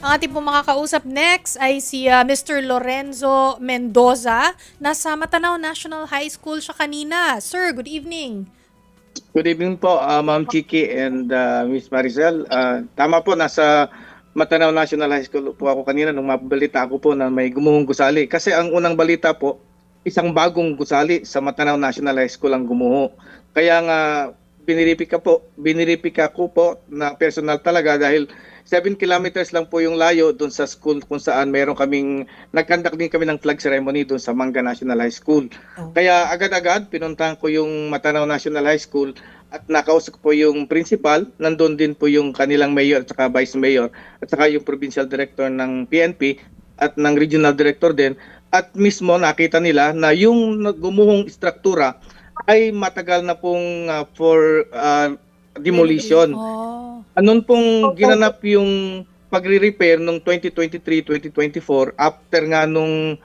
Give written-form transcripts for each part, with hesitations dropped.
Ang ating pong makakausap next ay si Mr. Lorenzo Mendoza. Nasa Matanao National High School siya kanina. Sir, good evening. Good evening po, Ma'am Chiki and Miss Maricel. Tama po, nasa Matanao National High School po ako kanina nung mabalita ako po na may gumuhong gusali. Kasi ang unang balita po, isang bagong gusali sa Matanao National High School ang gumuho. Kaya nga biniripika ko po na personal talaga dahil 7 kilometers lang po yung layo doon sa school kung saan meron kaming, nagkandak din kami ng flag ceremony doon sa Manga National High School. Kaya agad-agad pinuntahan ko yung Matanao National High School at nakausap ko po yung principal, nandun din po yung kanilang mayor at saka vice mayor at saka yung provincial director ng PNP at ng regional director din. At mismo nakita nila na yung gumuhong struktura ay matagal na pong for demolition. Anon pong ginanap yung pagre-repair nung 2023-2024 after nga nung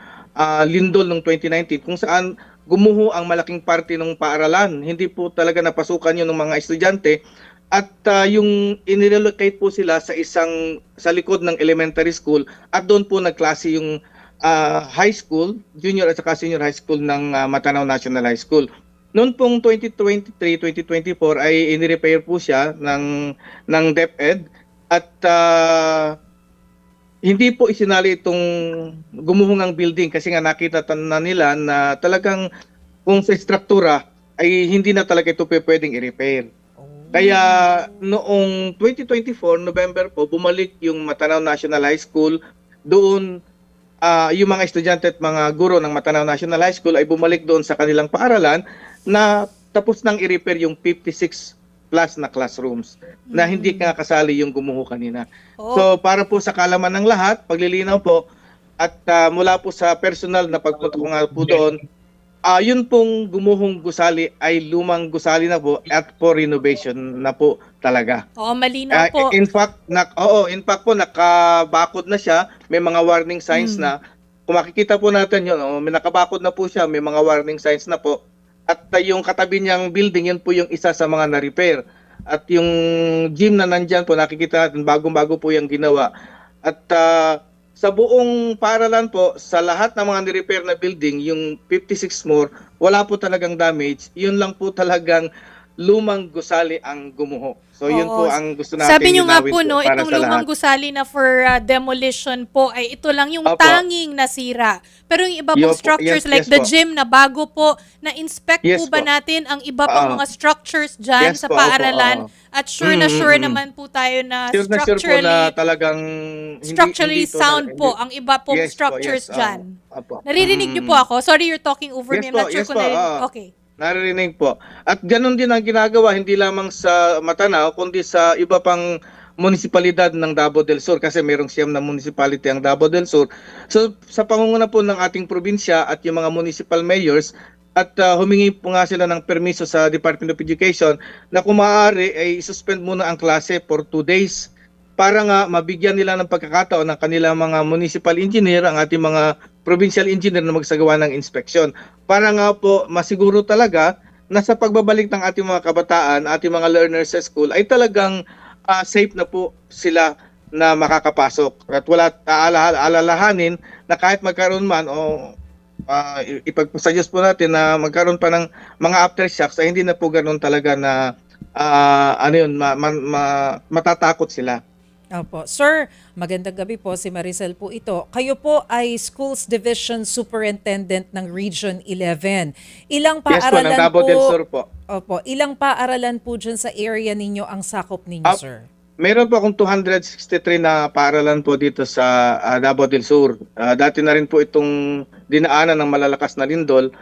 lindol nung 2019 kung saan gumuho ang malaking parte ng paaralan. Hindi po talaga napasukan yun ng mga estudyante at yung inirelocate po sila sa likod ng elementary school at doon po nagklase yung high school, junior at saka senior high school ng Matanao National High School. Noon pong 2023-2024 ay in-repair po siya ng DepEd at hindi po isinali itong gumuhong building kasi nga nakita na nila na talagang kung sa struktura ay hindi na talaga ito pwedeng i-repair. Kaya noong 2024, November po, bumalik yung Matanao National High School. Doon yung mga estudyante at mga guro ng Matanao National High School ay bumalik doon sa kanilang paaralan na tapos nang i-repair yung 56 plus na classrooms na hindi kasali yung gumuho kanina. So para po sa kalaman ng lahat, paglilinaw po at mula po sa personal na pagpunta ko nga po doon, yun pong gumuhong gusali ay lumang gusali na po at for renovation na po talaga. Malinaw po. In fact po nakabakod na siya, may mga warning signs na. Kung makikita po natin yun, may nakabakod na po siya, may mga warning signs na po. At yung katabi niyang building, yun po yung isa sa mga na-repair. At yung gym na nandyan po, nakikita natin, bagong-bago po yung ginawa. At sa buong paaralan po, sa lahat ng mga ni-repair na building, yung 56 more, wala po talagang damage. Yun lang po talagang lumang gusali ang gumuho. So yun po ang gusto natin. Sabi nyo nga po, no, itong lumang gusali na for demolition po ay ito lang yung tanging nasira. Pero yung iba pong structures like the gym na bago po, na-inspect po ba natin ang iba pang mga structures dyan sa paaralan? At sure naman po tayo na structurally sound po ang iba pong structures dyan. Naririnig nyo po ako? Sorry, you're talking over me. I'm not sure kung naririnig. Okay. Naririnig po. At ganun din ang ginagawa, hindi lamang sa Matanao, kundi sa iba pang munisipalidad ng Davao del Sur kasi merong siyam na municipality ang Davao del Sur. So sa pangunguna po ng ating probinsya at yung mga municipal mayors at humingi po nga sila ng permiso sa Department of Education na kung maaari ay suspend muna ang klase for 2 days para nga mabigyan nila ng pagkakataon ng kanilang mga municipal engineer, ang ating mga provincial engineer na magsagawa ng inspeksyon. Para nga po masiguro talaga na sa pagbabalik ng ating mga kabataan, ating mga learners sa school ay talagang safe na po sila na makakapasok. At wala alalahanin na kahit magkaroon man o ipagpasuggest po natin na magkaroon pa ng mga aftershocks ay hindi na po ganoon talaga na matatakot sila. Opo. Sir, magandang gabi po. Si Maricel po ito. Kayo po ay Schools Division Superintendent ng Region 11. Ilang paaralan ng Davao del Sur po. Opo. Ilang paaralan po dyan sa area ninyo ang sakop ninyo, sir? Meron po akong 263 na paaralan po dito sa Davao del Sur. Dati na rin po itong dinaanan ng malalakas na lindol.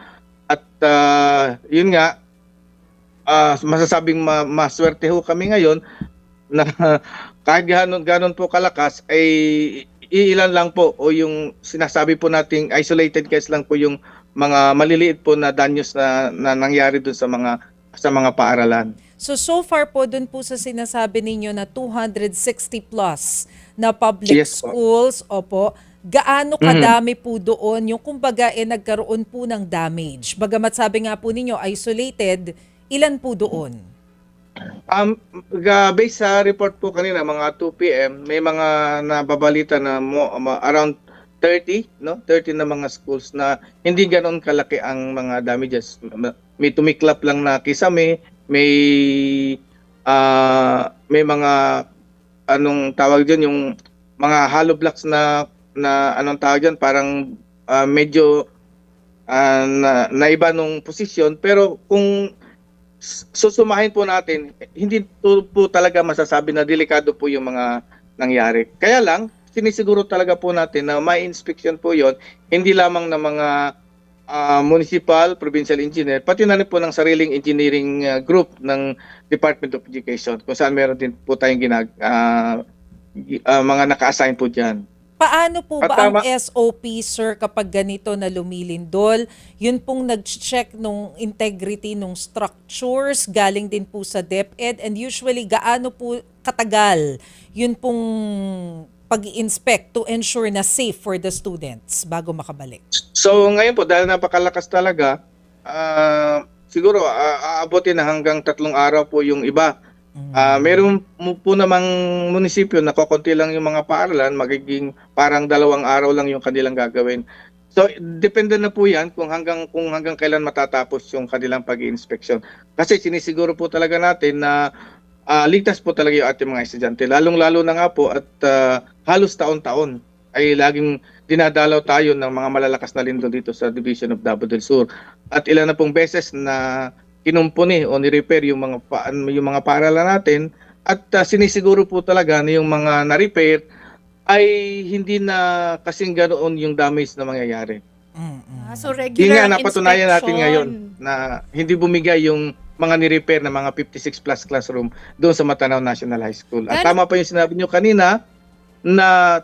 At yun nga, masasabing maswerte ho kami ngayon na kahit ganon po kalakas ay iilan lang po o yung sinasabi po nating isolated case lang po yung mga maliliit po na danyos na nangyari dun sa mga paaralan. So far po dun po sa sinasabi ninyo na 260 plus na public schools, opo, gaano kadami po doon yung kumbaga nagkaroon po ng damage? Bagamat sabi nga po ninyo isolated, ilan po doon? Based sa report po kanina, mga 2 p.m., may mga nababalita na around 30, no? 30 na mga schools na hindi ganoon kalaki ang mga damages. May tumiklap lang na kisame, may mga anong tawag diyan, yung mga hollow blocks na anong tawag diyan, parang medyo naiba nung posisyon, pero kung susumahin po natin, hindi po talaga masasabi na delikado po yung mga nangyari. Kaya lang, sinisiguro talaga po natin na may inspection po yon, hindi lamang ng mga municipal, provincial engineer, pati na rin po ng sariling engineering group ng Department of Education, kung saan meron din po tayong mga naka-assign po dyan. Paano po At ba ang tama- SOP, sir, kapag ganito na lumilindol? Yun pong nag-check nung integrity nung structures, galing din po sa DepEd, and usually gaano po katagal yun pong pag-i-inspect to ensure na safe for the students bago makabalik? So ngayon po, dahil napakalakas talaga, siguro aabotin na hanggang 3 araw po yung iba. Meron po namang munisipyo na kokonti lang yung mga paaralan, magiging parang 2 araw lang yung kanilang gagawin. So depende na po yan kung hanggang kailan matatapos yung kanilang pag-i-inspection. Kasi sinisiguro po talaga natin na ligtas po talaga yung ating mga estudyante. Lalong-lalo na nga po at halos taon-taon ay laging dinadalaw tayo ng mga malalakas na lindol dito sa Division of Davao del Sur. At ilan na pong beses na kinumpuni o ni-repair yung mga paaralan natin, at sinisiguro po talaga na yung mga na-repair ay hindi na kasing ganoon yung damage na mangyayari. So Yun regular nga ang napatunayan natin inspection. ngayon na hindi bumigay yung mga ni-repair na mga 56 plus classroom doon sa Matanao National High School. At tama pa yung sinabi nyo kanina na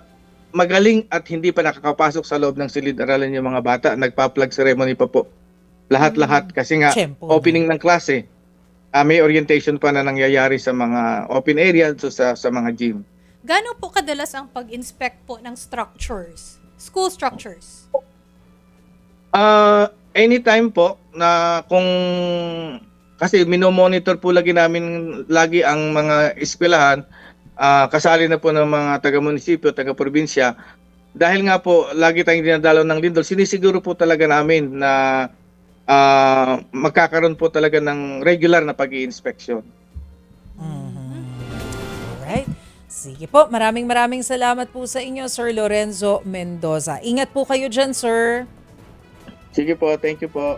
magaling at hindi pa nakakapasok sa loob ng silid-aralan yung mga bata. Nagpa-plug ceremony pa po. Lahat-lahat kasi nga Siyempre. opening ng klase. May orientation pa na nangyayari sa mga open area, so sa mga gym. Gaano po kadalas ang pag-inspect po ng structures? School structures? Anytime po na kasi minomonitor po lagi ang mga eskwelahan, kasali na po ng mga taga-munisipyo, taga-probinsya. Dahil nga po lagi tayong dinadalaw ng lindol, sinisiguro po talaga namin na magkakaroon po talaga ng regular na pag-i-inspection. Alright. Sige po, maraming salamat po sa inyo, Sir Lorenzo Mendoza. Ingat po kayo dyan, sir. Sige po, thank you po.